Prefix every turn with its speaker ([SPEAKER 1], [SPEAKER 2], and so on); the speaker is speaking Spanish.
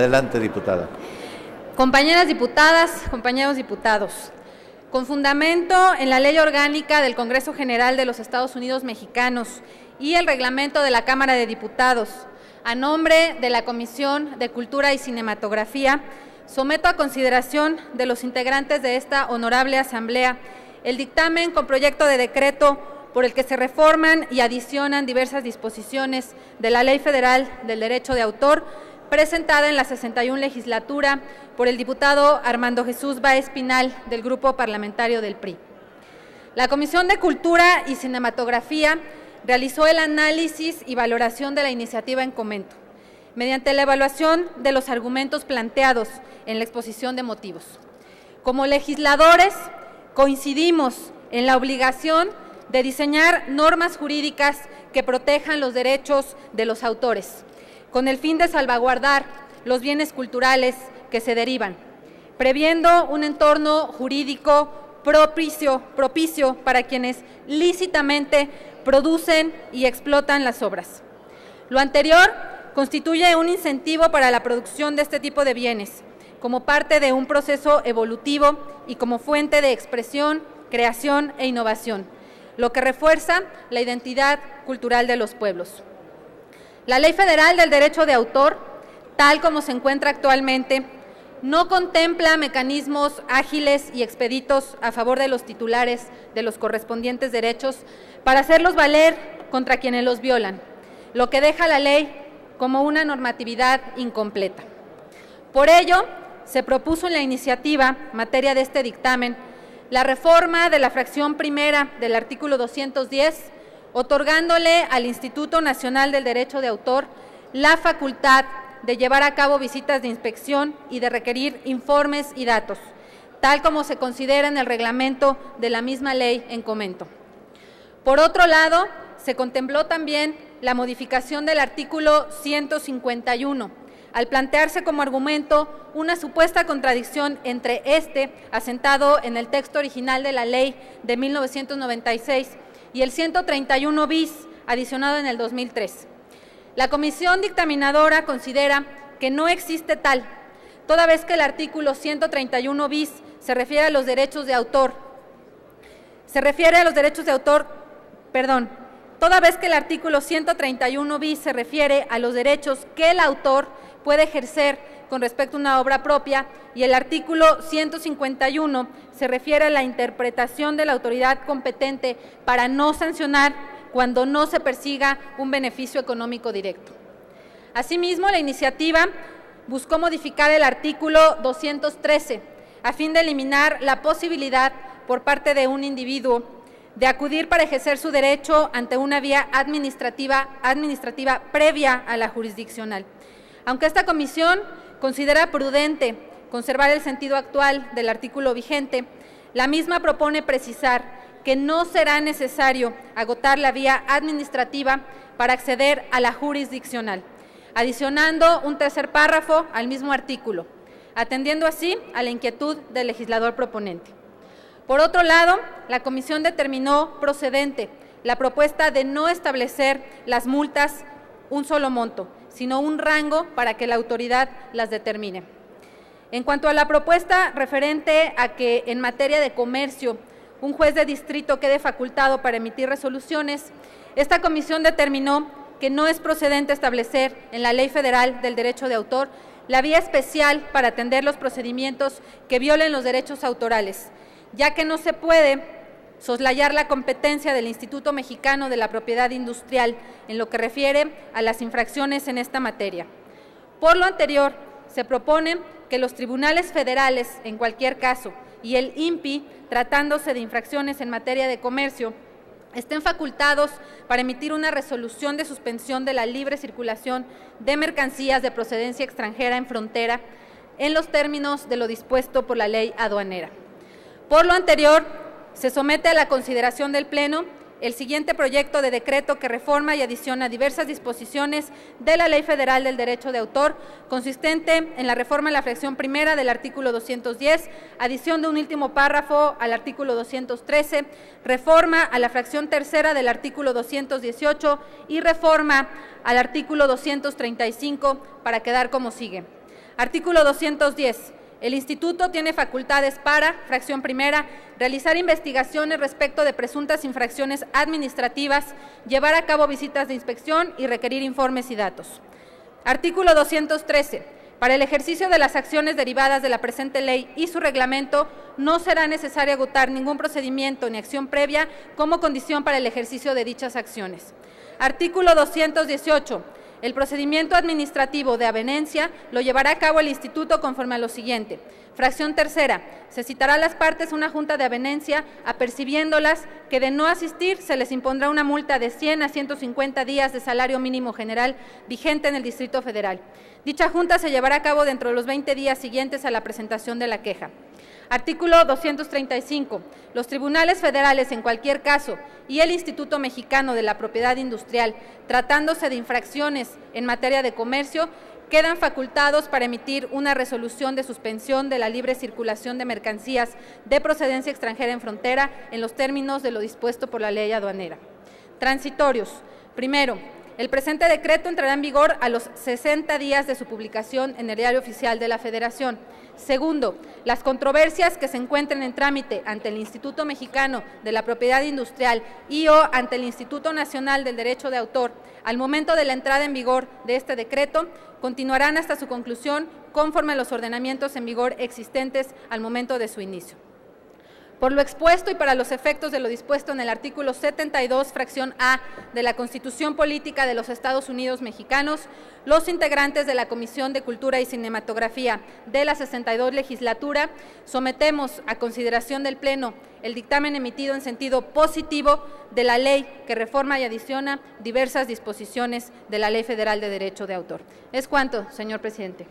[SPEAKER 1] Adelante, diputada.
[SPEAKER 2] Compañeras diputadas, compañeros diputados, con fundamento en la Ley Orgánica del Congreso General de los Estados Unidos Mexicanos y el reglamento de la Cámara de Diputados, a nombre de la Comisión de Cultura y Cinematografía, someto a consideración de los integrantes de esta honorable Asamblea el dictamen con proyecto de decreto por el que se reforman y adicionan diversas disposiciones de la Ley Federal del Derecho de Autor, presentada en la 61 legislatura por el diputado Armando Jesús Báez Pinal, del Grupo Parlamentario del PRI. La Comisión de Cultura y Cinematografía realizó el análisis y valoración de la iniciativa en comento, mediante la evaluación de los argumentos planteados en la exposición de motivos. Como legisladores, coincidimos en la obligación de diseñar normas jurídicas que protejan los derechos de los autores, con el fin de salvaguardar los bienes culturales que se derivan, previendo un entorno jurídico propicio para quienes lícitamente producen y explotan las obras. Lo anterior constituye un incentivo para la producción de este tipo de bienes, como parte de un proceso evolutivo y como fuente de expresión, creación e innovación, lo que refuerza la identidad cultural de los pueblos. La Ley Federal del Derecho de Autor, tal como se encuentra actualmente, no contempla mecanismos ágiles y expeditos a favor de los titulares de los correspondientes derechos para hacerlos valer contra quienes los violan, lo que deja la ley como una normatividad incompleta. Por ello, se propuso en la iniciativa, materia de este dictamen, la reforma de la fracción primera del artículo 210, otorgándole al Instituto Nacional del Derecho de Autor la facultad de llevar a cabo visitas de inspección y de requerir informes y datos, tal como se considera en el reglamento de la misma ley en comento. Por otro lado, se contempló también la modificación del artículo 151, al plantearse como argumento una supuesta contradicción entre asentado en el texto original de la ley de 1996, y el 131 bis, adicionado en el 2003. La comisión dictaminadora considera que no existe tal, toda vez que el artículo 131 bis se refiere a los derechos de autor, toda vez que el artículo 131 bis se refiere a los derechos que el autor puede ejercer con respecto a una obra propia, y el artículo 151 se refiere a la interpretación de la autoridad competente para no sancionar cuando no se persiga un beneficio económico directo. Asimismo, la iniciativa buscó modificar el artículo 213 a fin de eliminar la posibilidad por parte de un individuo de acudir para ejercer su derecho ante una vía administrativa previa a la jurisdiccional. Aunque esta comisión considera prudente conservar el sentido actual del artículo vigente, la misma propone precisar que no será necesario agotar la vía administrativa para acceder a la jurisdiccional, adicionando un tercer párrafo al mismo artículo, atendiendo así a la inquietud del legislador proponente. Por otro lado, la comisión determinó procedente la propuesta de no establecer las multas un solo monto, sino un rango para que la autoridad las determine. En cuanto a la propuesta referente a que en materia de comercio un juez de distrito quede facultado para emitir resoluciones, esta comisión determinó que no es procedente establecer en la Ley Federal del Derecho de Autor la vía especial para atender los procedimientos que violen los derechos autorales, ya que no se puede soslayar la competencia del Instituto Mexicano de la Propiedad Industrial en lo que refiere a las infracciones en esta materia. Por lo anterior, se propone que los tribunales federales, en cualquier caso, y el INPI, tratándose de infracciones en materia de comercio, estén facultados para emitir una resolución de suspensión de la libre circulación de mercancías de procedencia extranjera en frontera en los términos de lo dispuesto por la ley aduanera. Por lo anterior, se somete a la consideración del Pleno el siguiente proyecto de decreto que reforma y adiciona diversas disposiciones de la Ley Federal del Derecho de Autor, consistente en la reforma de la fracción primera del artículo 210, adición de un último párrafo al artículo 213, reforma a la fracción tercera del artículo 218 y reforma al artículo 235 para quedar como sigue. Artículo 210. El Instituto tiene facultades para, fracción primera, realizar investigaciones respecto de presuntas infracciones administrativas, llevar a cabo visitas de inspección y requerir informes y datos. Artículo 213. Para el ejercicio de las acciones derivadas de la presente ley y su reglamento, no será necesario agotar ningún procedimiento ni acción previa como condición para el ejercicio de dichas acciones. Artículo 218. El procedimiento administrativo de avenencia lo llevará a cabo el Instituto conforme a lo siguiente. Fracción tercera. Se citará a las partes una junta de avenencia, apercibiéndolas que de no asistir se les impondrá una multa de 100 a 150 días de salario mínimo general vigente en el Distrito Federal. Dicha junta se llevará a cabo dentro de los 20 días siguientes a la presentación de la queja. Artículo 235. Los tribunales federales, en cualquier caso, y el Instituto Mexicano de la Propiedad Industrial, tratándose de infracciones en materia de comercio, quedan facultados para emitir una resolución de suspensión de la libre circulación de mercancías de procedencia extranjera en frontera en los términos de lo dispuesto por la ley aduanera. Transitorios. Primero, el presente decreto entrará en vigor a los 60 días de su publicación en el Diario Oficial de la Federación. Segundo, las controversias que se encuentren en trámite ante el Instituto Mexicano de la Propiedad Industrial y o ante el Instituto Nacional del Derecho de Autor, al momento de la entrada en vigor de este decreto, continuarán hasta su conclusión conforme a los ordenamientos en vigor existentes al momento de su inicio. Por lo expuesto y para los efectos de lo dispuesto en el artículo 72, fracción A de la Constitución Política de los Estados Unidos Mexicanos, los integrantes de la Comisión de Cultura y Cinematografía de la 62 legislatura sometemos a consideración del Pleno el dictamen emitido en sentido positivo de la ley que reforma y adiciona diversas disposiciones de la Ley Federal de Derecho de Autor. Es cuanto, señor presidente.